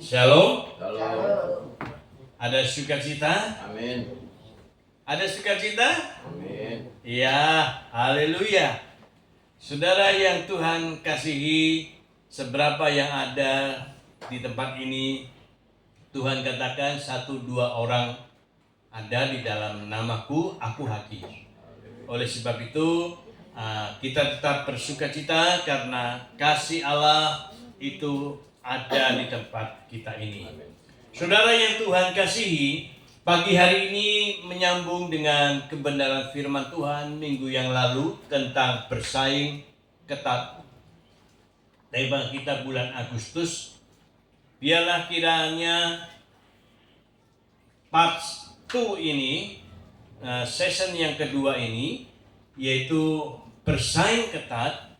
Shalom. Shalom. Ada sukacita? Amin. Ada sukacita? Amin. Ya, haleluya. Saudara yang Tuhan kasihi, seberapa yang ada di tempat ini, Tuhan katakan 1-2 orang ada di dalam namaku, aku hadir. Oleh sebab itu, kita tetap bersukacita karena kasih Allah itu ada di tempat kita ini. Saudara yang Tuhan kasihi, pagi hari ini menyambung dengan kebenaran firman Tuhan minggu yang lalu tentang bersaing ketat. Tema kita bulan Agustus. Biarlah kiranya part 2 ini, season yang kedua ini, yaitu bersaing ketat,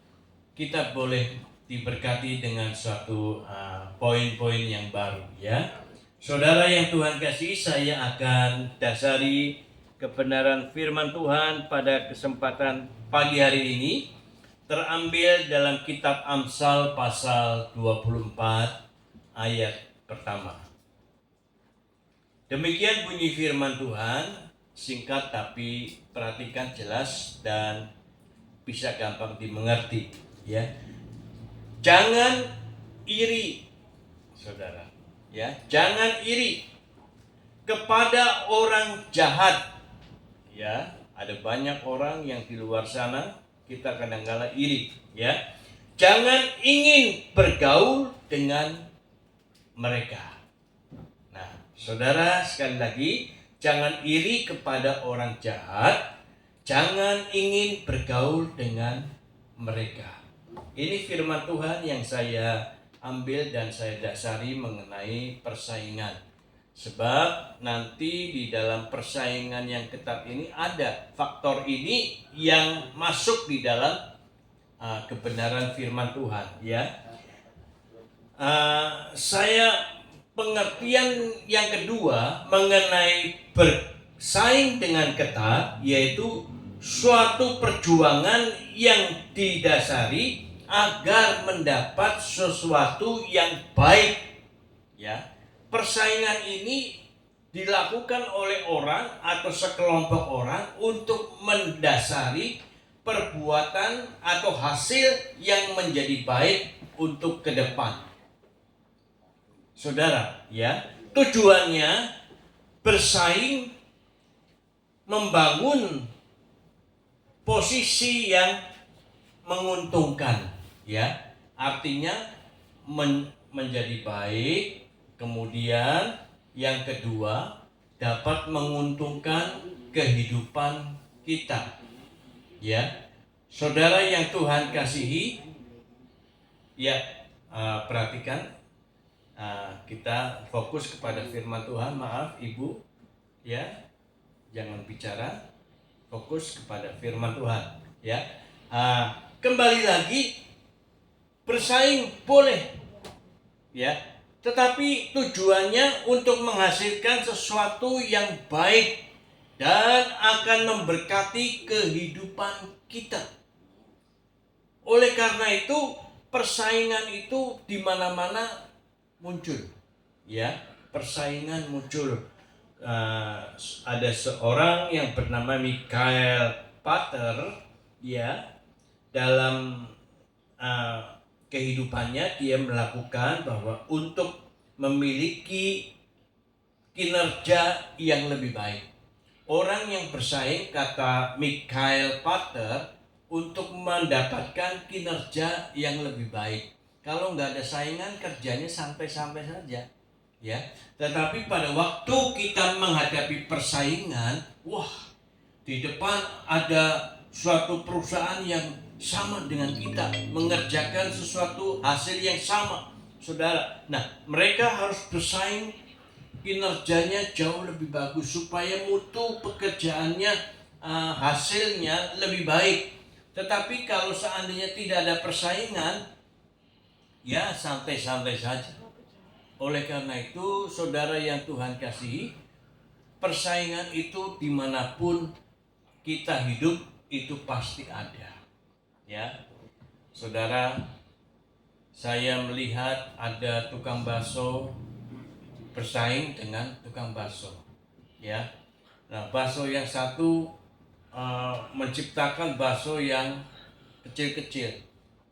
kita boleh diberkati dengan suatu poin-poin yang baru, ya. Saudara yang Tuhan kasih, saya akan dasari kebenaran firman Tuhan pada kesempatan pagi hari ini terambil dalam kitab Amsal pasal 24 ayat pertama. Demikian bunyi firman Tuhan, singkat tapi perhatikan jelas dan bisa gampang dimengerti, ya. Jangan iri, saudara, ya. Jangan iri kepada orang jahat, ya. Ada banyak orang yang di luar sana kita kadang-kala iri, ya. Jangan ingin bergaul dengan mereka. Nah, saudara, sekali lagi, jangan iri kepada orang jahat, jangan ingin bergaul dengan mereka. Ini firman Tuhan yang saya ambil dan saya dasari mengenai persaingan. Sebab nanti di dalam persaingan yang ketat ini ada faktor ini yang masuk di dalam kebenaran firman Tuhan, ya. Saya pengertian yang kedua mengenai bersaing dengan ketat, yaitu suatu perjuangan yang didasari agar mendapat sesuatu yang baik, ya. Persaingan ini dilakukan oleh orang atau sekelompok orang untuk mendasari perbuatan atau hasil yang menjadi baik untuk ke depan. Saudara, ya, tujuannya bersaing membangun posisi yang menguntungkan, ya. Artinya menjadi baik, kemudian yang kedua dapat menguntungkan kehidupan kita, ya. Saudara yang Tuhan kasihi, ya, perhatikan, kita fokus kepada firman Tuhan. Maaf Ibu, ya, jangan bicara, fokus kepada firman Tuhan, ya. Kembali lagi, bersaing boleh, ya, tetapi tujuannya untuk menghasilkan sesuatu yang baik dan akan memberkati kehidupan kita. Oleh karena itu, persaingan itu di mana-mana muncul, ya. Persaingan muncul. Ada seorang yang bernama Michael Pater, ya. Dalam kehidupannya dia melakukan bahwa untuk memiliki kinerja yang lebih baik, orang yang bersaing, kata Michael Pater, untuk mendapatkan kinerja yang lebih baik. Kalau nggak ada saingan, kerjanya sampai-sampai saja, ya. Tetapi pada waktu kita menghadapi persaingan, wah, di depan ada suatu perusahaan yang sama dengan kita, mengerjakan sesuatu hasil yang sama, saudara. Nah, mereka harus bersaing, kinerjanya jauh lebih bagus supaya mutu pekerjaannya, hasilnya lebih baik. Tetapi kalau seandainya tidak ada persaingan, ya santai-santai saja. Oleh karena itu, saudara yang Tuhan kasihi, persaingan itu dimanapun kita hidup itu pasti ada, ya. Saudara, saya melihat ada tukang bakso bersaing dengan tukang bakso, ya. Nah, bakso yang satu menciptakan bakso yang kecil-kecil.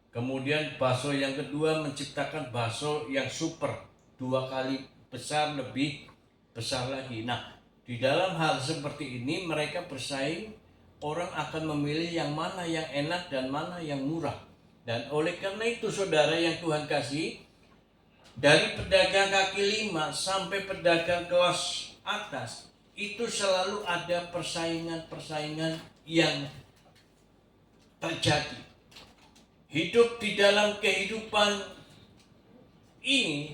Kemudian bakso yang kedua menciptakan bakso yang super, 2 kali besar, lebih besar lagi. Nah, di dalam hal seperti ini mereka bersaing, orang akan memilih yang mana yang enak dan mana yang murah. Dan oleh karena itu saudara yang Tuhan kasih, dari pedagang kaki lima sampai pedagang kelas atas, itu selalu ada persaingan-persaingan yang terjadi. Hidup di dalam kehidupan ini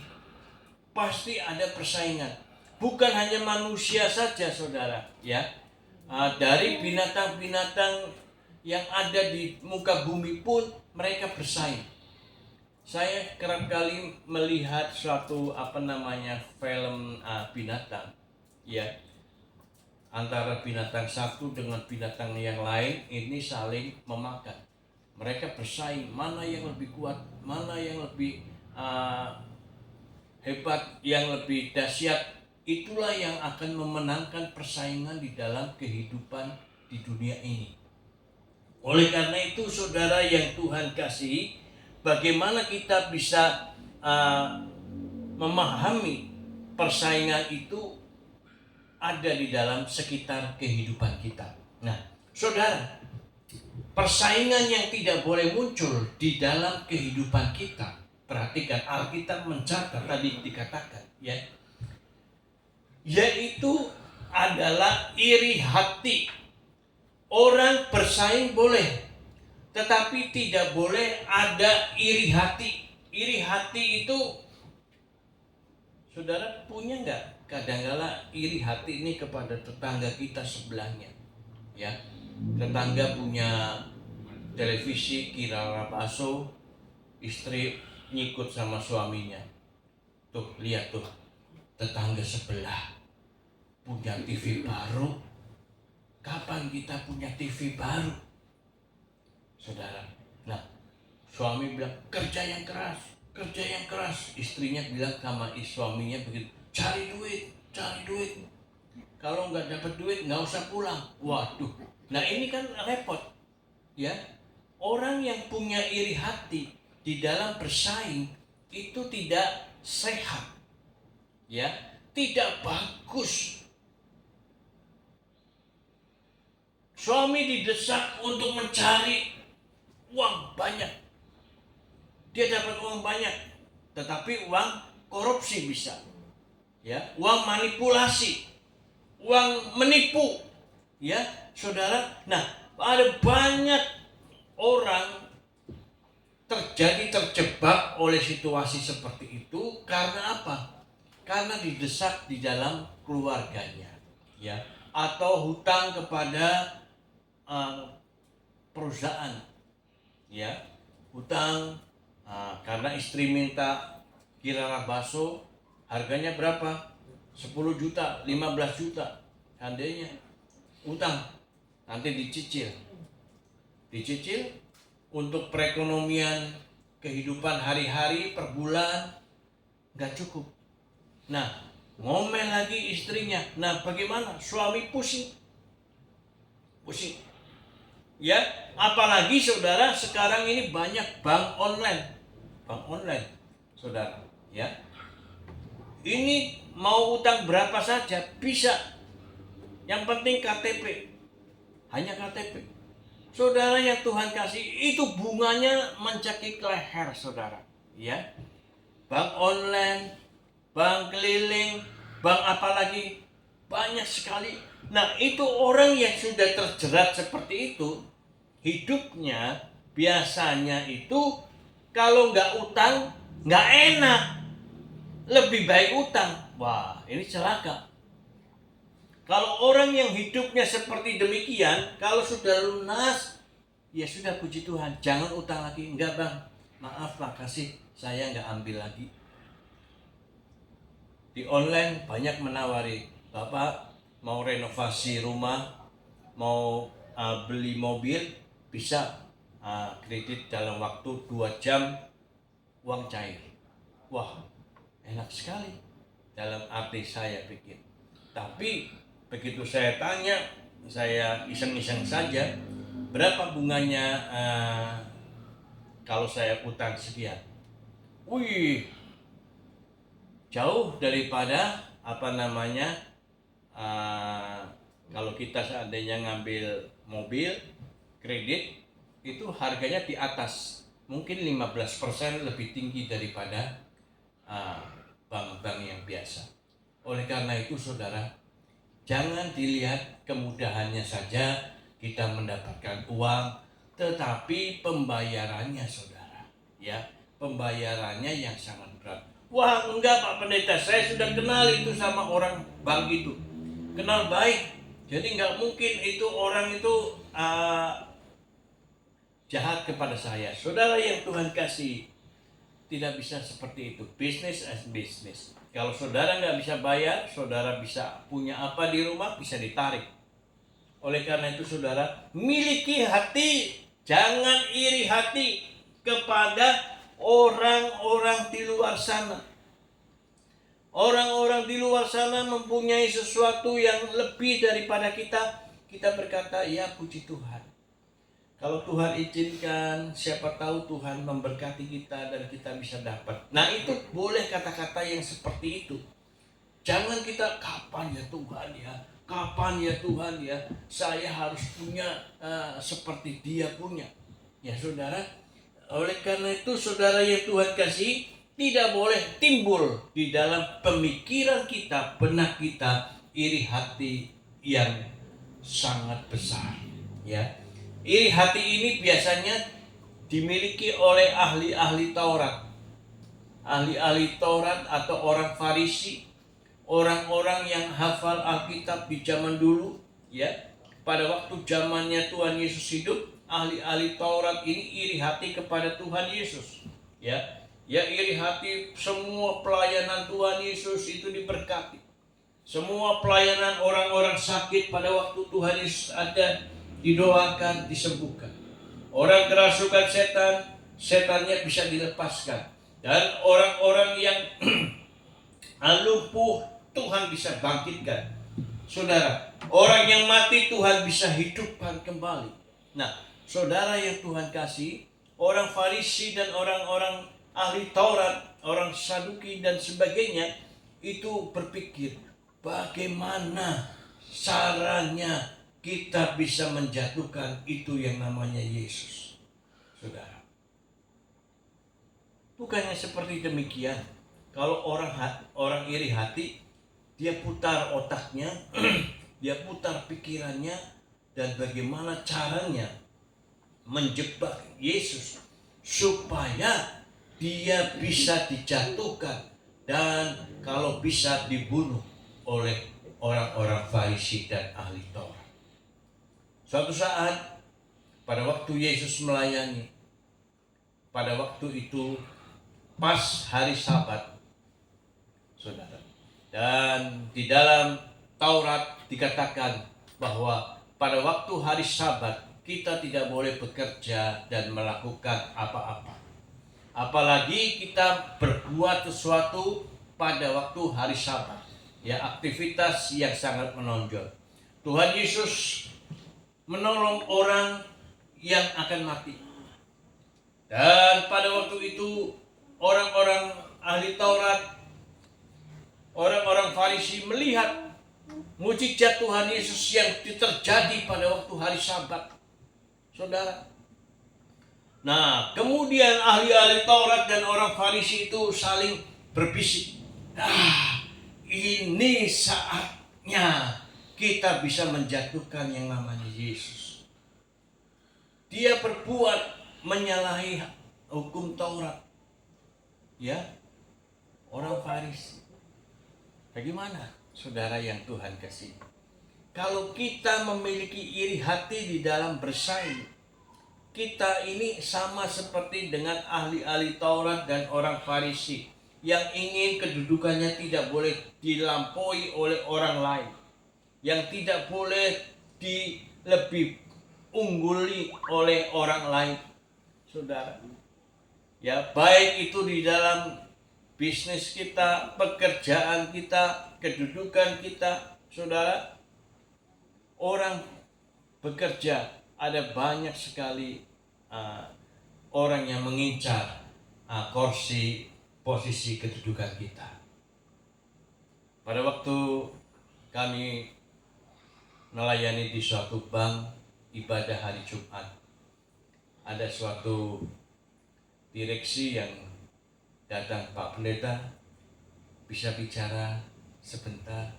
pasti ada persaingan. Bukan hanya manusia saja saudara, ya. Dari binatang-binatang yang ada di muka bumi pun mereka bersaing. Saya kerap kali melihat suatu film binatang, ya, antara binatang satu dengan binatang yang lain ini saling memakan. Mereka bersaing mana yang lebih kuat, mana yang lebih hebat, yang lebih dahsyat. Itulah yang akan memenangkan persaingan di dalam kehidupan di dunia ini. Oleh karena itu saudara yang Tuhan kasih, bagaimana kita bisa memahami persaingan itu ada di dalam sekitar kehidupan kita. Nah, saudara, persaingan yang tidak boleh muncul di dalam kehidupan kita. Perhatikan, Alkitab mencatat tadi dikatakan, ya, yaitu adalah iri hati. Orang bersaing boleh, tetapi tidak boleh ada iri hati. Iri hati itu, saudara punya nggak kadangkala iri hati ini kepada tetangga kita sebelahnya, ya. Tetangga punya televisi kira bakso, istri ngikut sama suaminya. Tuh, lihat tuh, tetangga sebelah punya TV baru. Kapan kita punya TV baru? Saudara, nah, suami bilang kerja yang keras. Istrinya bilang sama suaminya begitu, cari duit. Kalau nggak dapat duit nggak usah pulang. Waduh, nah ini kan repot, ya. Orang yang punya iri hati di dalam bersaing itu tidak sehat, ya, tidak bagus. Suami didesak untuk mencari uang banyak, dia dapat uang banyak, tetapi uang korupsi bisa, ya, uang manipulasi, uang menipu, ya, saudara. Nah, ada banyak orang terjebak oleh situasi seperti itu karena apa? Karena didesak di dalam keluarganya, ya, atau hutang kepada perusahaan, ya, hutang karena istri minta kirara bakso, harganya berapa? 10 juta, 15 juta, seandainya hutang, nanti dicicil untuk perekonomian kehidupan hari-hari per bulan nggak cukup. Nah, ngomel lagi istrinya. Nah, bagaimana? Suami pusing, ya. Apalagi saudara, sekarang ini banyak bank online, saudara, ya. Ini mau utang berapa saja bisa, yang penting KTP, hanya KTP. Saudara yang Tuhan kasih, itu bunganya mencekik leher saudara, ya. Bank online, bank keliling, bank apalagi, banyak sekali. Nah, itu orang yang sudah terjerat seperti itu, hidupnya biasanya itu kalau nggak utang nggak enak, lebih baik utang. Wah, ini celaka. Kalau orang yang hidupnya seperti demikian, kalau sudah lunas, ya sudah, puji Tuhan, jangan utang lagi. Enggak bang, maaf, makasih, saya nggak ambil lagi. Di online banyak menawari, Bapak mau renovasi rumah, mau beli mobil, bisa kredit dalam waktu 2 jam, uang cair. Wah, enak sekali. dalam arti saya pikir. Tapi begitu saya tanya, saya iseng-iseng saja, berapa bunganya kalau saya utang sekian? Wih, jauh daripada kalau kita seandainya ngambil mobil kredit itu harganya di atas mungkin 15% lebih tinggi daripada bank-bank yang biasa. Oleh karena itu saudara, jangan dilihat kemudahannya saja kita mendapatkan uang, tetapi pembayarannya saudara, ya, pembayarannya yang sangat berat. Wah enggak Pak Pendeta, saya sudah kenal itu sama orang bank itu, kenal baik, jadi nggak mungkin itu orang itu jahat kepada saya. Saudara yang Tuhan kasih, tidak bisa seperti itu. Business as business. Kalau saudara nggak bisa bayar, saudara bisa punya apa di rumah, bisa ditarik. Oleh karena itu saudara, miliki hati, jangan iri hati kepada orang-orang di luar sana. Orang-orang di luar sana mempunyai sesuatu yang lebih daripada kita. Kita berkata, ya puji Tuhan. Kalau Tuhan izinkan, siapa tahu Tuhan memberkati kita dan kita bisa dapat. Nah itu boleh kata-kata yang seperti itu. Jangan kita, kapan ya Tuhan ya, kapan ya Tuhan ya, saya harus punya seperti dia punya. Ya saudara, oleh karena itu saudara yang Tuhan kasih, tidak boleh timbul di dalam pemikiran kita, benak kita, iri hati yang sangat besar. Ya, iri hati ini biasanya dimiliki oleh ahli-ahli Taurat. Ahli-ahli Taurat atau orang Farisi, orang-orang yang hafal Alkitab di zaman dulu, ya. Pada waktu zamannya Tuhan Yesus hidup, ahli-ahli Taurat ini iri hati kepada Tuhan Yesus, ya. Ya, iri hati semua pelayanan Tuhan Yesus itu diberkati. Semua pelayanan orang-orang sakit pada waktu Tuhan Yesus ada, didoakan, disembuhkan. Orang kerasukan setan, setannya bisa dilepaskan. Dan orang-orang yang lumpuh, Tuhan bisa bangkitkan. Saudara, orang yang mati Tuhan bisa hidupkan kembali. Nah, saudara yang Tuhan kasih, orang Farisi dan orang-orang ahli Taurat, orang Saduki dan sebagainya, itu berpikir, bagaimana caranya kita bisa menjatuhkan itu yang namanya Yesus. Saudara, bukannya seperti demikian. Kalau orang iri hati, dia putar otaknya, dia putar pikirannya, dan bagaimana caranya menjebak Yesus supaya dia bisa dijatuhkan dan kalau bisa dibunuh oleh orang-orang Farisi dan ahli Taurat. Suatu saat pada waktu Yesus melayani, pada waktu itu pas hari Sabat, saudara. Dan di dalam Taurat dikatakan bahwa pada waktu hari Sabat kita tidak boleh bekerja dan melakukan apa-apa. Apalagi kita berbuat sesuatu pada waktu hari Sabat. Ya, aktivitas yang sangat menonjol. Tuhan Yesus menolong orang yang akan mati. Dan pada waktu itu orang-orang ahli Taurat, orang-orang Farisi melihat mujizat Tuhan Yesus yang terjadi pada waktu hari Sabat. Saudara. Nah, kemudian ahli-ahli Taurat dan orang Farisi itu saling berbisik. Ini saatnya kita bisa menjatuhkan yang namanya Yesus. Dia berbuat menyalahi hukum Taurat. Ya, orang Farisi. Bagaimana saudara yang Tuhan kasih? Kalau kita memiliki iri hati di dalam bersaing, kita ini sama seperti dengan ahli-ahli Taurat dan orang Farisi yang ingin kedudukannya tidak boleh dilampaui oleh orang lain, yang tidak boleh lebih ungguli oleh orang lain, saudara. Ya, baik itu di dalam bisnis kita, pekerjaan kita, kedudukan kita, saudara. Orang bekerja, ada banyak sekali orang yang mengincar posisi kedudukan kita. Pada waktu kami melayani di suatu bank ibadah hari Jumat, ada suatu direksi yang datang, "Pak Pendeta, bisa bicara sebentar?"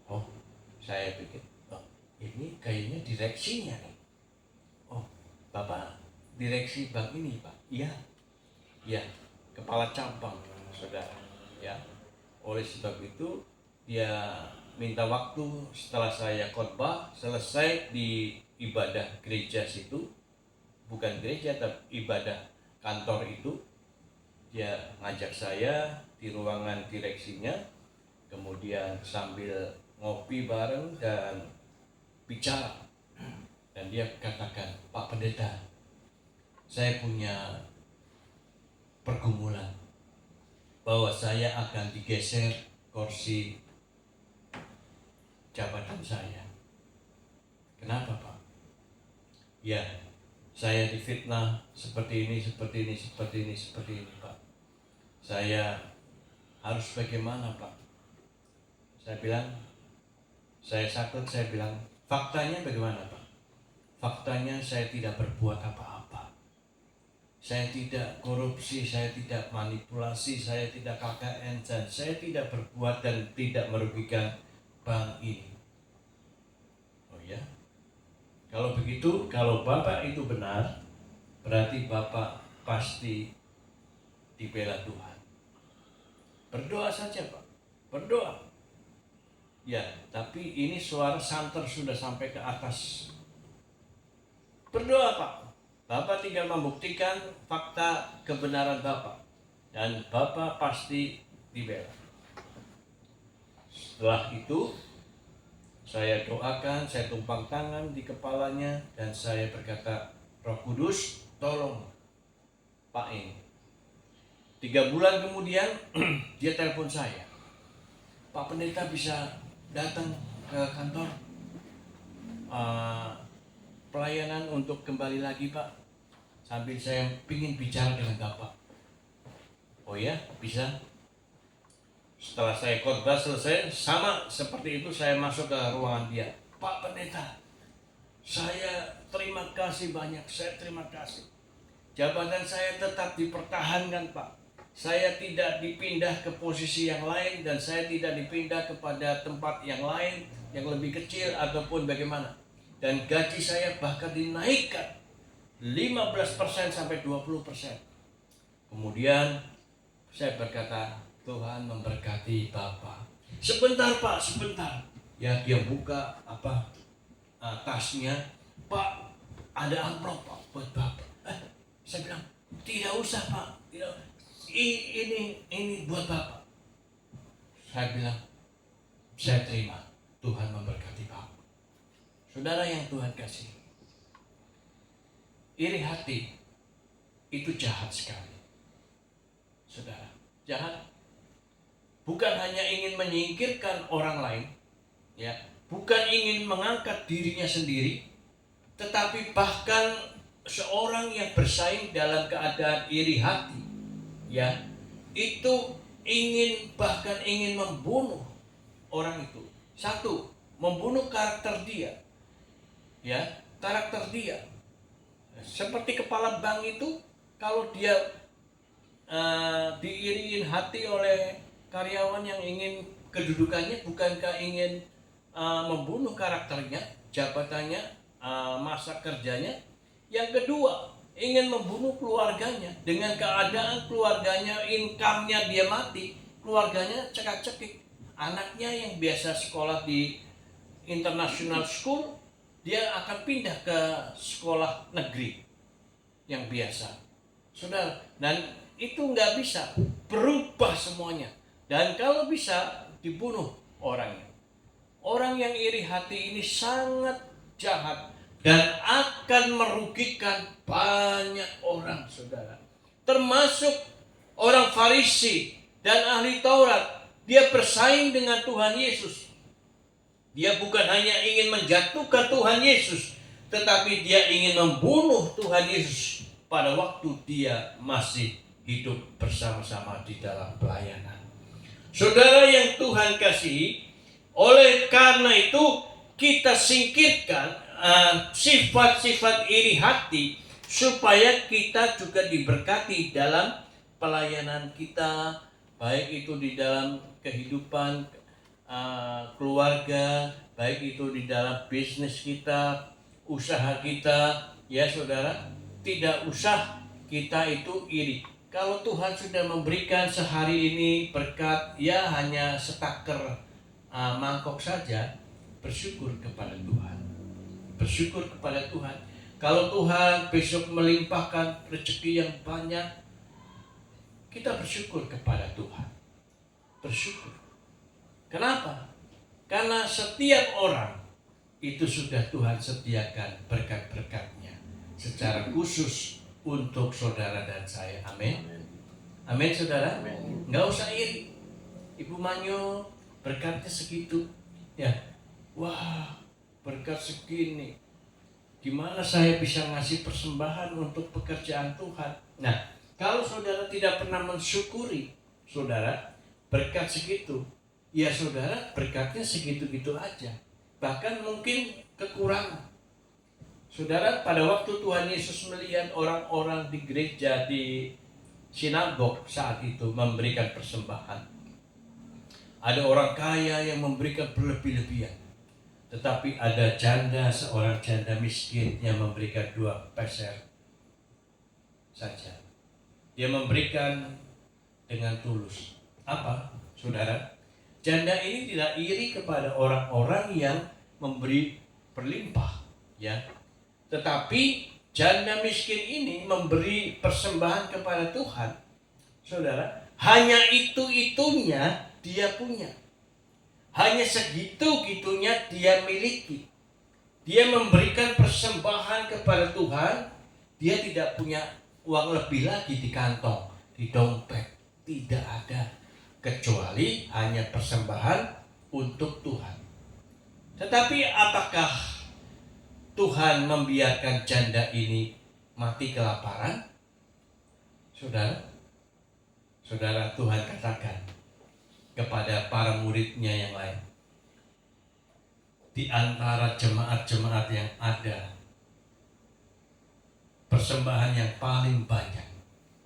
Oh, saya pikir, oh, ini kayaknya direksinya nih. Oh, Bapak direksi bank ini, Pak? Iya, iya, kepala cabang, saudara. Ya, oleh sebab itu dia minta waktu setelah saya khotbah selesai di ibadah gereja situ, bukan gereja tapi ibadah kantor itu. Dia ngajak saya di ruangan direksinya, kemudian sambil ngopi bareng dan bicara. Dan dia katakan, "Pak Pendeta, saya punya pergumulan bahwa saya akan digeser kursi jabatan saya." "Kenapa, Pak?" "Ya, saya difitnah seperti ini, seperti ini, Pak. Saya harus bagaimana, Pak?" Saya bilang, saya sakit, saya bilang, "Faktanya bagaimana, Pak?" "Faktanya saya tidak berbuat apa-apa. Saya tidak korupsi, saya tidak manipulasi, saya tidak KKN, dan saya tidak berbuat dan tidak merugikan bank ini." "Oh ya? Kalau begitu, kalau Bapak itu benar, berarti Bapak pasti dibela Tuhan. Berdoa saja, Pak. Berdoa." "Ya, tapi ini suara santer sudah sampai ke atas." "Berdoa, Pak. Bapak tinggal membuktikan fakta kebenaran Bapak, dan Bapak pasti dibela." Setelah itu saya doakan, saya tumpang tangan di kepalanya, dan saya berkata, "Roh Kudus, tolong Pak ini." 3 bulan kemudian dia telepon saya, "Pak Pendeta bisa datang ke kantor pelayanan untuk kembali lagi, Pak? Sambil saya ingin bicara dengan Bapak." "Oh ya, bisa." Setelah saya khotbah selesai, sama seperti itu saya masuk ke ruangan dia. "Pak Pendeta, saya terima kasih banyak, saya terima kasih. Jabatan saya tetap dipertahankan, Pak. Saya tidak dipindah ke posisi yang lain, dan saya tidak dipindah kepada tempat yang lain yang lebih kecil ataupun bagaimana. Dan gaji saya bahkan dinaikkan 15% sampai 20%. Kemudian saya berkata, "Tuhan memberkati Bapak." "Sebentar, Pak, sebentar." Ya, dia buka tasnya. "Pak, ada amplop, Pak, buat Bapak." Saya bilang, "Tidak usah, Pak. Tidak. Ini buat Bapak." Saya bilang, "Saya terima. Tuhan memberkati Bapak." Saudara yang Tuhan kasih, iri hati itu jahat sekali. Saudara, jahat. Bukan hanya ingin menyingkirkan orang lain, ya, bukan ingin mengangkat dirinya sendiri, tetapi bahkan seorang yang bersaing dalam keadaan iri hati, ya, itu bahkan ingin membunuh orang itu. Satu, membunuh karakter dia, ya, karakter dia. Seperti kepala bank itu, kalau dia diiringin hati oleh karyawan yang ingin kedudukannya, bukankah ingin membunuh karakternya, jabatannya, masa kerjanya. Yang kedua, ingin membunuh keluarganya. Dengan keadaan keluarganya, income-nya dia mati, keluarganya cekak-cekik. Anaknya yang biasa sekolah di international school, dia akan pindah ke sekolah negeri yang biasa. Saudara, dan itu nggak bisa berubah semuanya. Dan kalau bisa, dibunuh orangnya. Orang yang iri hati ini sangat jahat dan akan merugikan banyak orang, saudara. Termasuk orang Farisi dan ahli Taurat. Dia bersaing dengan Tuhan Yesus. Dia bukan hanya ingin menjatuhkan Tuhan Yesus, tetapi dia ingin membunuh Tuhan Yesus pada waktu dia masih hidup bersama-sama di dalam pelayanan. Saudara yang Tuhan kasihi, oleh karena itu kita singkirkan sifat-sifat iri hati supaya kita juga diberkati dalam pelayanan kita, baik itu di dalam kehidupan keluarga, baik itu di dalam bisnis kita, usaha kita, ya saudara. Tidak usah kita itu iri. Kalau Tuhan sudah memberikan sehari ini berkat, ya hanya setaker mangkok saja, bersyukur kepada Tuhan. Bersyukur kepada Tuhan. Kalau Tuhan besok melimpahkan rezeki yang banyak, kita bersyukur kepada Tuhan. Bersyukur. Kenapa? Karena setiap orang itu sudah Tuhan sediakan berkat-berkatnya secara khusus untuk saudara dan saya. Amin. Amin saudara. Nggak usah iri. Ibu Manyo berkatnya segitu. Ya. Wah, berkat segini. Gimana saya bisa ngasih persembahan untuk pekerjaan Tuhan? Nah, kalau saudara tidak pernah mensyukuri, saudara, berkat segitu, ya saudara berkatnya segitu-gitu aja. Bahkan mungkin kekurangan. Saudara, pada waktu Tuhan Yesus melihat orang-orang di gereja, di sinagog saat itu memberikan persembahan. Ada orang kaya yang memberikan berlebih-lebihan. Tetapi ada seorang janda miskin yang memberikan 2 peser saja. Dia memberikan dengan tulus. Apa, saudara? Janda ini tidak iri kepada orang-orang yang memberi berlimpah, ya. Tetapi janda miskin ini memberi persembahan kepada Tuhan, saudara. Hanya itu-itunya dia punya. Hanya segitu-gitunya dia miliki. Dia memberikan persembahan kepada Tuhan. Dia tidak punya uang lebih lagi di kantong, di dompet. Tidak ada. Kecuali hanya persembahan untuk Tuhan. Tetapi apakah Tuhan membiarkan janda ini mati kelaparan? Saudara, Tuhan katakan kepada para muridnya yang lain, di antara jemaat-jemaat yang ada, persembahan yang paling banyak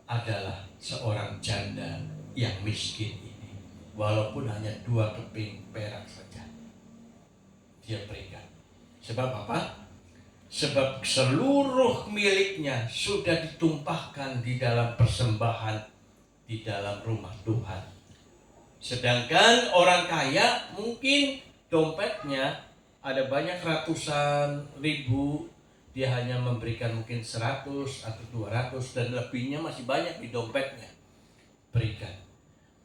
adalah seorang janda yang miskin ini, walaupun hanya 2 keping perak saja dia berikan. Sebab apa? Sebab seluruh miliknya sudah ditumpahkan di dalam persembahan di dalam rumah Tuhan. Sedangkan orang kaya mungkin dompetnya ada banyak ratusan ribu, dia hanya memberikan mungkin 100 atau 200 dan lebihnya masih banyak di dompetnya berikan.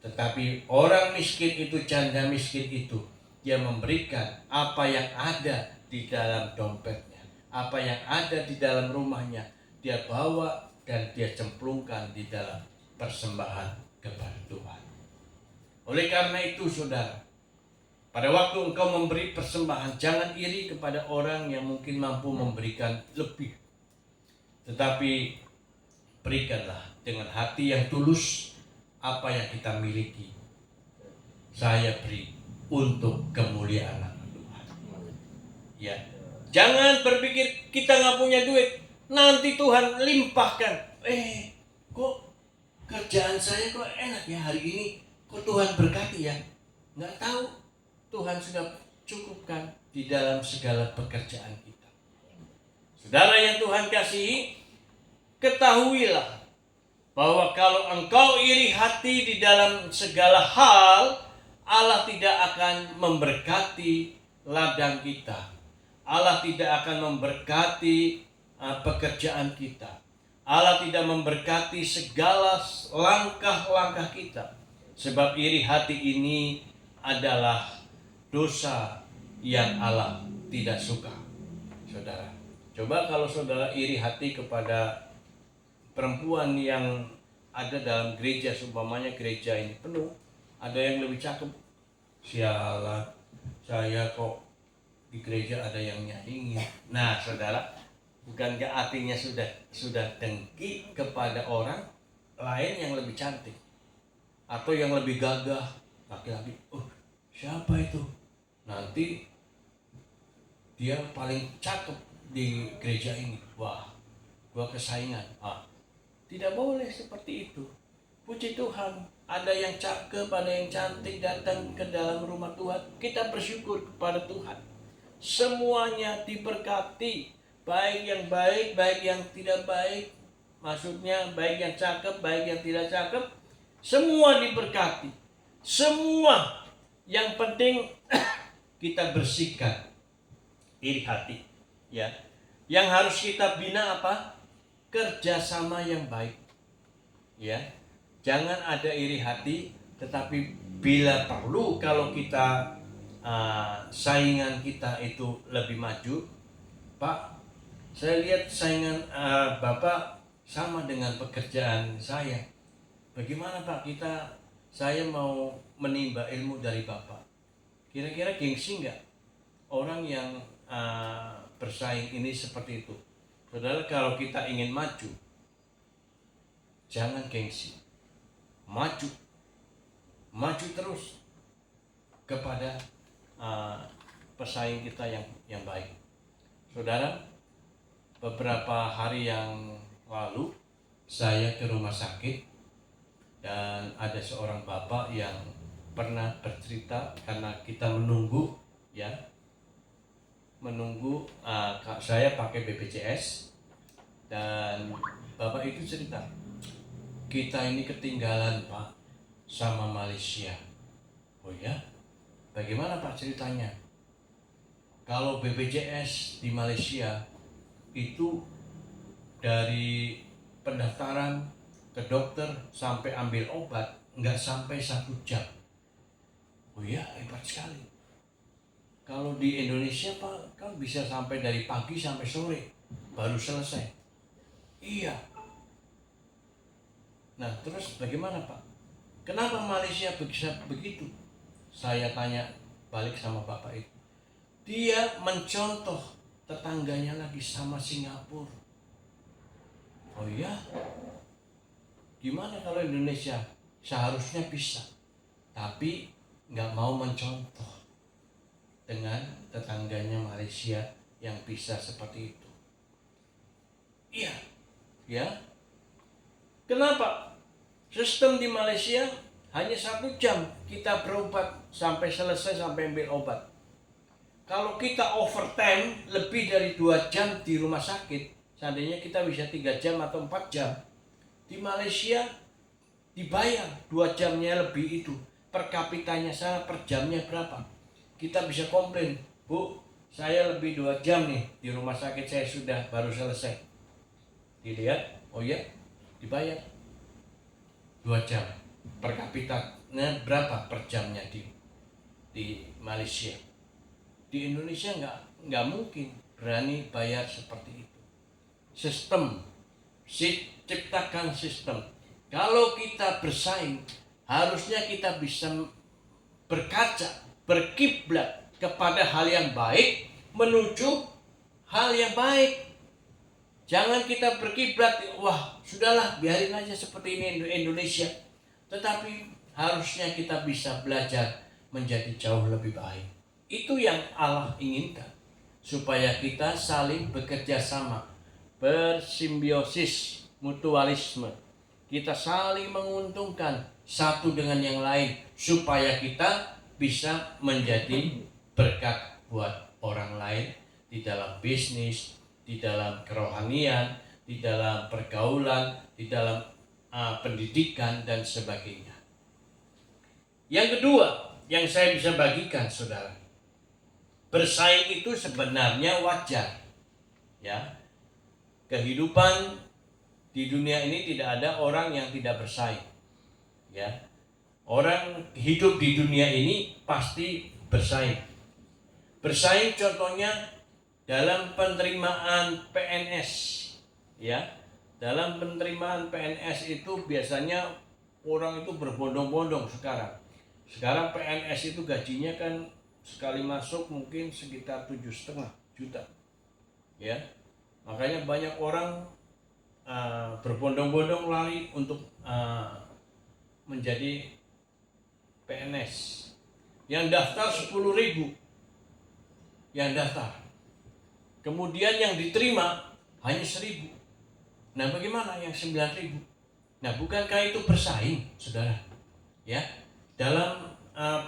Tetapi orang miskin itu, janda miskin itu, dia memberikan apa yang ada di dalam dompetnya, apa yang ada di dalam rumahnya, dia bawa dan dia cemplungkan di dalam persembahan kepada Tuhan. Oleh karena itu saudara, pada waktu engkau memberi persembahan, jangan iri kepada orang yang mungkin mampu memberikan lebih. Tetapi berikanlah dengan hati yang tulus apa yang kita miliki. Saya beri untuk kemuliaan nama Tuhan. Ya, jangan berpikir kita nggak punya duit, nanti Tuhan limpahkan. Kok kerjaan saya kok enak ya hari ini? Kok Tuhan berkati ya? Nggak tahu. Tuhan sudah cukupkan di dalam segala pekerjaan kita. Saudara yang Tuhan kasihi, ketahuilah bahwa kalau engkau iri hati di dalam segala hal, Allah tidak akan memberkati ladang kita. Allah tidak akan memberkati pekerjaan kita. Allah tidak memberkati segala langkah-langkah kita. Sebab iri hati ini adalah dosa yang Allah tidak suka. Saudara, coba kalau saudara iri hati kepada perempuan yang ada dalam gereja, seumpamanya gereja ini penuh, ada yang lebih cakep. Sialan, saya kok di gereja ada yang nyaingin. Nah, saudara, bukankah artinya sudah dengki kepada orang lain yang lebih cantik atau yang lebih gagah, laki-laki? Oh, siapa itu? Nanti dia paling cakep di gereja ini. Wah, gua kesaingan. Tidak boleh seperti itu. Puji Tuhan, ada yang cakep, ada yang cantik datang ke dalam rumah Tuhan. Kita bersyukur kepada Tuhan. Semuanya diberkati, baik yang baik, baik yang tidak baik. Maksudnya baik yang cakep, baik yang tidak cakep, semua diberkati. Semua. Yang penting kita bersihkan iri hati, ya. Yang harus kita bina apa? Kerjasama yang baik, ya. Jangan ada iri hati, tetapi bila perlu, kalau kita saingan kita itu lebih maju, Pak, saya lihat saingan Bapak sama dengan pekerjaan saya. Bagaimana Pak, saya mau menimba ilmu dari Bapak. Kira-kira gengsi nggak orang yang bersaing ini seperti itu? Saudara, kalau kita ingin maju, jangan gengsi. Maju terus kepada pesaing kita yang baik. Saudara, beberapa hari yang lalu saya ke rumah sakit dan ada seorang bapak yang pernah bercerita, karena kita menunggu, ya, saya pakai BPJS, dan bapak itu cerita, kita ini ketinggalan Pak sama Malaysia. Oh ya, bagaimana Pak ceritanya? Kalau BPJS di Malaysia itu dari pendaftaran ke dokter sampai ambil obat nggak sampai 1 jam. Oh ya, hebat sekali. Kalau di Indonesia Pak, kan bisa sampai dari pagi sampai sore baru selesai. Iya. Nah, terus bagaimana Pak? Kenapa Malaysia bisa begitu? Saya tanya balik sama bapak itu. Dia mencontoh tetangganya lagi sama Singapura. Oh iya? Gimana kalau Indonesia? Seharusnya bisa, tapi nggak mau mencontoh dengan tetangganya Malaysia yang bisa seperti itu. Iya, ya. Kenapa? Sistem di Malaysia hanya 1 jam kita berobat sampai selesai, sampai ambil obat. Kalau kita overtime lebih dari 2 jam di rumah sakit, seandainya kita bisa 3 jam atau 4 jam, di Malaysia dibayar 2 jamnya lebih itu. Per kapitanya sana per jamnya berapa? Kita bisa komplain, Bu, saya lebih 2 jam nih di rumah sakit, saya sudah baru selesai. Dilihat, oh ya, dibayar 2 jam. Per kapitanya berapa per jamnya di Malaysia? Di Indonesia nggak mungkin berani bayar seperti itu. Ciptakan sistem. Kalau kita bersaing, harusnya kita bisa berkaca, berkiblat kepada hal yang baik, menuju hal yang baik. Jangan kita berkiblat, wah sudahlah biarin aja seperti ini Indonesia. Tetapi harusnya kita bisa belajar menjadi jauh lebih baik. Itu yang Allah inginkan, supaya kita saling bekerja sama, bersimbiosis, mutualisme. Kita saling menguntungkan satu dengan yang lain, supaya kita bisa menjadi berkat buat orang lain di dalam bisnis, di dalam kerohanian, di dalam pergaulan, di dalam pendidikan dan sebagainya. Yang kedua yang saya bisa bagikan, saudara, bersaing itu sebenarnya wajar, ya. Kehidupan di dunia ini tidak ada orang yang tidak bersaing, ya. Orang hidup di dunia ini pasti bersaing. Bersaing contohnya dalam penerimaan PNS, ya. dalam penerimaan PNS itu biasanya orang itu berbondong-bondong sekarang. Sekarang PNS itu gajinya kan sekali masuk mungkin sekitar 7,5 juta, ya. Makanya banyak orang berbondong-bondong lari untuk menjadi PNS. Yang daftar 10.000 yang daftar. Kemudian yang diterima hanya 1.000. Nah, bagaimana yang 9.000? Nah, bukankah itu bersaing, saudara? Ya, dalam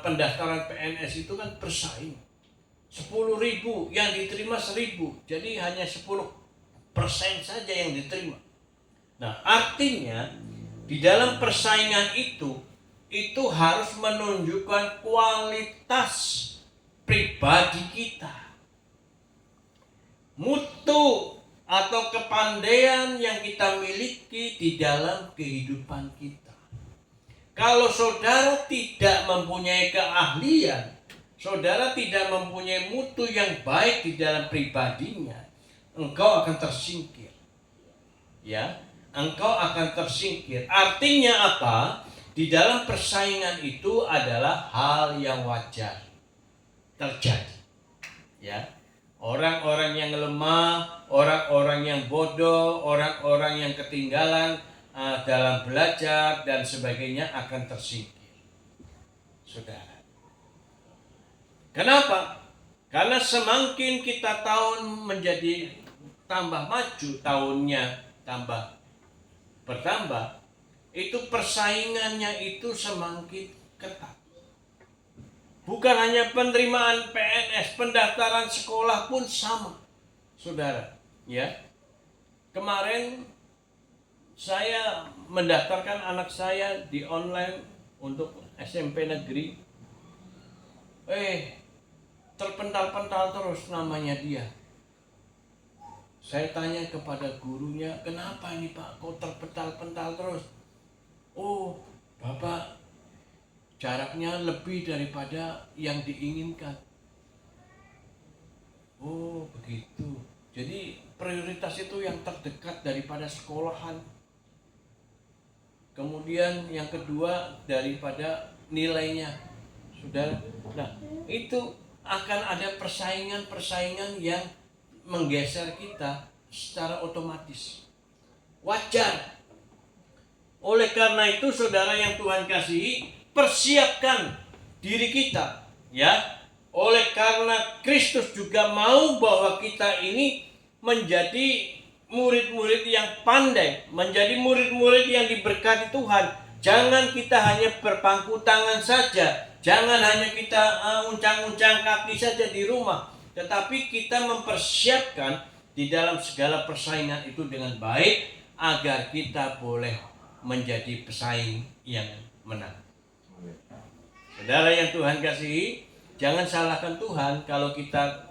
pendaftaran PNS itu kan bersaing. 10.000 yang diterima 1.000, jadi hanya 10% saja yang diterima. Nah, artinya di dalam persaingan itu harus menunjukkan kualitas pribadi kita, mutu atau kepandaian yang kita miliki di dalam kehidupan kita. Kalau saudara tidak mempunyai keahlian, saudara tidak mempunyai mutu yang baik di dalam pribadinya, engkau akan tersingkir. Ya, engkau akan tersingkir. Artinya apa? Di dalam persaingan itu adalah hal yang wajar terjadi. Ya. Orang-orang yang lemah, orang-orang yang bodoh, orang-orang yang ketinggalan dalam belajar dan sebagainya akan tersingkir. Saudara. Kenapa? Karena semakin kita tahun menjadi tambah maju, tahunnya tambah bertambah, itu persaingannya itu semakin ketat. Bukan hanya penerimaan PNS, pendaftaran sekolah pun sama, saudara. Ya, kemarin saya mendaftarkan anak saya di online untuk SMP negeri. Terpental-pental terus namanya dia. Saya tanya kepada gurunya, kenapa ini Pak, kok terpental-pental terus? Oh, Bapak, jaraknya lebih daripada yang diinginkan. Oh, begitu. Jadi prioritas itu yang terdekat daripada sekolahan. Kemudian yang kedua daripada nilainya. Saudara, nah itu akan ada persaingan-persaingan yang menggeser kita secara otomatis. Wajar. Oleh karena itu, saudara yang Tuhan kasihi, persiapkan diri kita, ya. Oleh karena Kristus juga mau bahwa kita ini menjadi murid-murid yang pandai, menjadi murid-murid yang diberkati Tuhan. Jangan kita hanya berpangku tangan saja, jangan hanya kita uncang-uncang kaki saja di rumah, tetapi kita mempersiapkan di dalam segala persaingan itu dengan baik agar kita boleh menjadi pesaing yang menang. Saudara yang Tuhan kasihi, jangan salahkan Tuhan kalau kita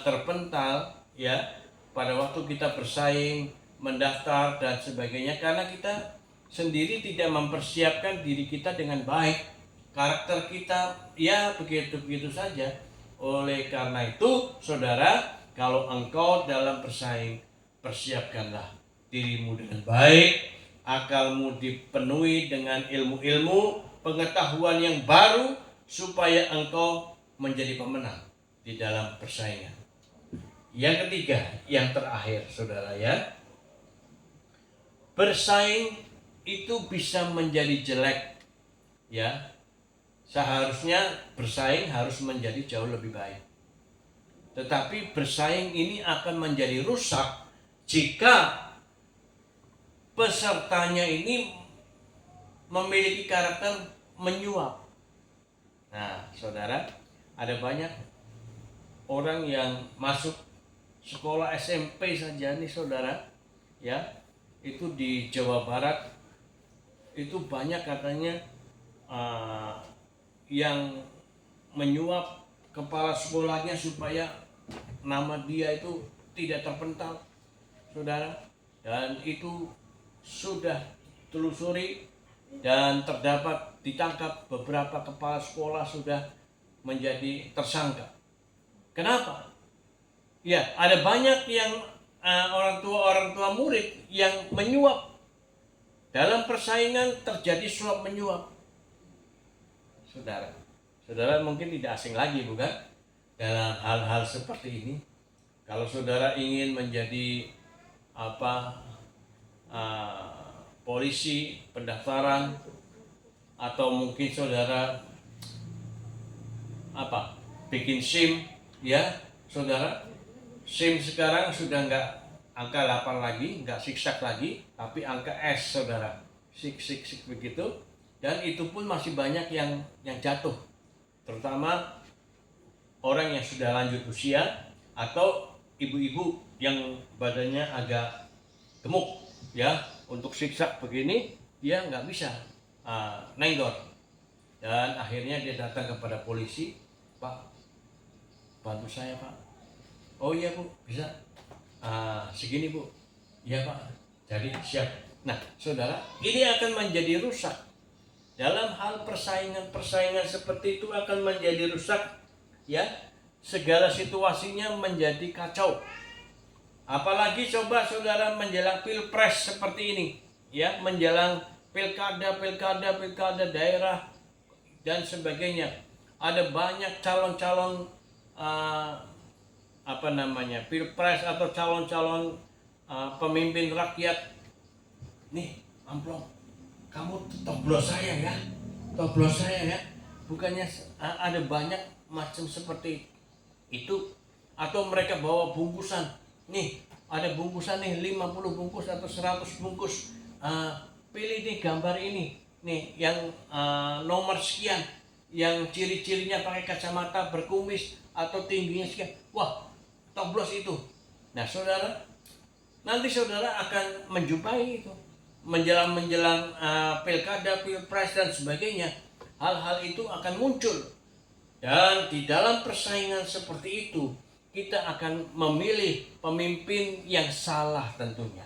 terpental, ya, pada waktu kita bersaing, mendaftar dan sebagainya, karena kita sendiri tidak mempersiapkan diri kita dengan baik. Karakter kita ya begitu-begitu saja. Oleh karena itu, saudara, kalau engkau dalam bersaing, persiapkanlah dirimu dengan baik, akalmu dipenuhi dengan ilmu-ilmu, pengetahuan yang baru, supaya engkau menjadi pemenang di dalam persaingan. Yang ketiga, yang terakhir, saudara, ya, bersaing itu bisa menjadi jelek, ya. Seharusnya bersaing harus menjadi jauh lebih baik. Tetapi bersaing ini akan menjadi rusak jika pesertanya ini memiliki karakter menyuap. Nah, saudara, ada banyak orang yang masuk sekolah SMP saja nih, saudara, ya, itu di Jawa Barat itu banyak katanya yang menyuap kepala sekolahnya supaya nama dia itu tidak terpental, saudara. Dan itu sudah telusuri dan terdapat ditangkap beberapa kepala sekolah sudah menjadi tersangka. Kenapa? Ya, ada banyak yang orang tua murid yang menyuap. Dalam persaingan terjadi suap menyuap. Saudara mungkin tidak asing lagi bukan? Dalam hal-hal seperti ini. Kalau saudara ingin menjadi polisi pendaftaran, atau mungkin saudara bikin SIM, ya saudara, SIM sekarang sudah nggak angka 8 lagi, nggak siksak lagi, tapi angka S saudara, sik begitu. Dan itu pun masih banyak yang jatuh, terutama orang yang sudah lanjut usia atau ibu-ibu yang badannya agak gemuk, ya, untuk siksak begini dia nggak bisa nenggor. Dan akhirnya dia datang kepada polisi, "Pak, bantu saya Pak." "Oh iya Bu, bisa. Segini Bu." "Iya Pak." Jadi siap. Nah saudara, ini akan menjadi rusak. Dalam hal persaingan seperti itu akan menjadi rusak, ya. Segala situasinya menjadi kacau. Apalagi coba saudara menjelang pilpres seperti ini, ya, menjelang pilkada daerah dan sebagainya. Ada banyak calon-calon pilpres atau calon-calon pemimpin rakyat. "Nih amplop, kamu toblos saya ya, bukannya ada banyak macam seperti itu. Atau mereka bawa bungkusan, "Nih ada bungkusan nih 50 bungkus atau 100 bungkus, pilih nih gambar ini nih yang nomor sekian, yang ciri-cirinya pakai kacamata, berkumis atau tingginya sekian." Wah, toblos itu. Nah saudara, nanti saudara akan menjumpai itu menjelang pilkada, pilpres dan sebagainya. Hal-hal itu akan muncul. Dan di dalam persaingan seperti itu, kita akan memilih pemimpin yang salah tentunya.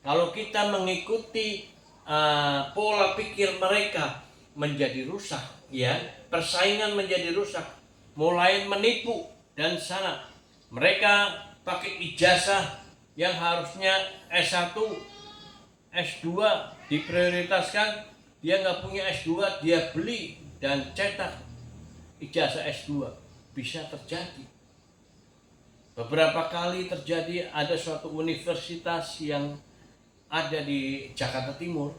Kalau kita mengikuti pola pikir mereka, menjadi rusak, ya, persaingan menjadi rusak, mulai menipu dan sana. Mereka pakai ijazah yang harusnya S1, S2 diprioritaskan, dia nggak punya S2, dia beli dan cetak ijazah S2. Bisa terjadi. Beberapa kali terjadi, ada suatu universitas yang ada di Jakarta Timur,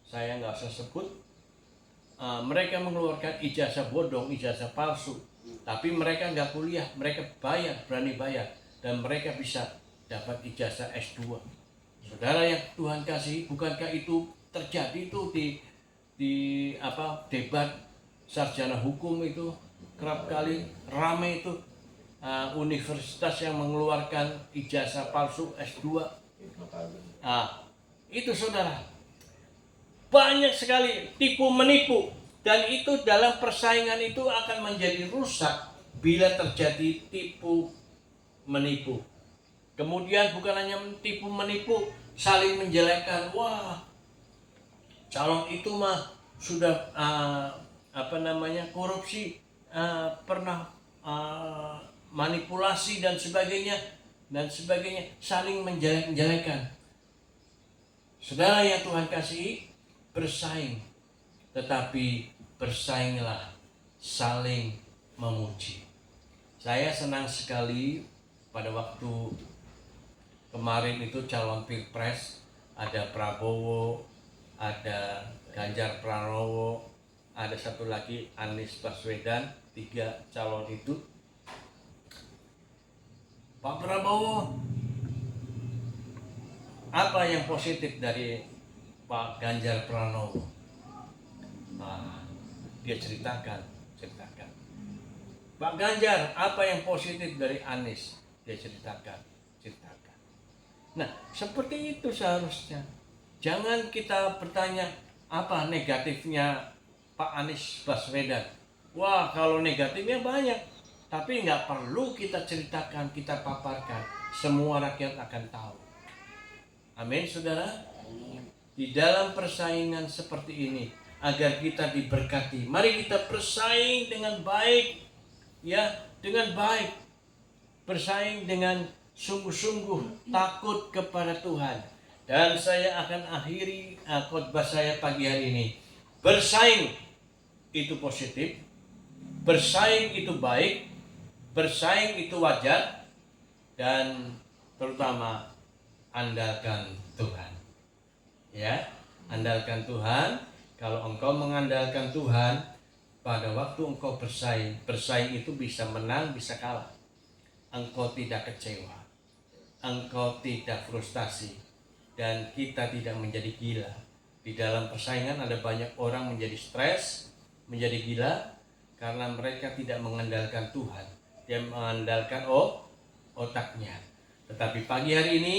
saya nggak usah sebut, mereka mengeluarkan ijazah bodong, ijazah palsu, tapi mereka nggak kuliah, mereka berani bayar, dan mereka bisa dapat ijazah S2. Saudara yang Tuhan kasih, bukankah itu terjadi itu di debat sarjana hukum itu kerap kali ramai itu, universitas yang mengeluarkan ijazah palsu S2. Itu saudara, banyak sekali tipu menipu, dan itu dalam persaingan itu akan menjadi rusak bila terjadi tipu menipu. Kemudian bukan hanya tipu menipu, saling menjelekkan. Wah, calon itu mah sudah korupsi, pernah manipulasi dan sebagainya, saling menjelek-jelekan. Saudara yang Tuhan kasih, bersaing, tetapi bersainglah saling memuji. Saya senang sekali pada waktu kemarin itu calon pilpres, ada Prabowo, ada Ganjar Pranowo, ada satu lagi Anies Baswedan, 3 calon itu. Pak Prabowo, apa yang positif dari Pak Ganjar Pranowo? Dia ceritakan. Pak Ganjar, apa yang positif dari Anies? Dia ceritakan. Nah, seperti itu seharusnya. Jangan kita bertanya apa negatifnya Pak Anies Baswedan. Wah, kalau negatifnya banyak, tapi nggak perlu kita ceritakan, kita paparkan. Semua rakyat akan tahu. Amin, saudara. Di dalam persaingan seperti ini, agar kita diberkati, mari kita bersaing dengan baik, ya, dengan baik. Bersaing dengan sungguh-sungguh takut kepada Tuhan. Dan saya akan akhiri khotbah saya pagi hari ini. Bersaing itu positif, bersaing itu baik, bersaing itu wajar, dan terutama andalkan Tuhan. Ya, andalkan Tuhan. Kalau engkau mengandalkan Tuhan, pada waktu engkau bersaing itu bisa menang, bisa kalah. Engkau tidak kecewa, engkau tidak frustasi, dan kita tidak menjadi gila. Di dalam persaingan ada banyak orang menjadi stres, menjadi gila, karena mereka tidak mengandalkan Tuhan. Dia mengandalkan otaknya. Tetapi pagi hari ini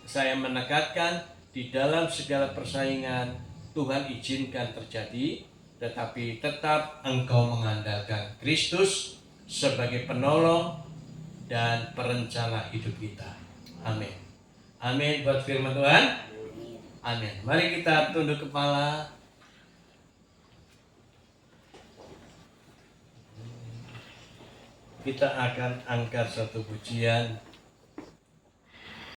saya menekankan, di dalam segala persaingan Tuhan izinkan terjadi, tetapi tetap engkau mengandalkan Kristus sebagai penolong dan perencana hidup kita. Amin. Amin buat firman Tuhan. Amin. Mari kita tunduk kepala. Kita akan angkat satu pujian.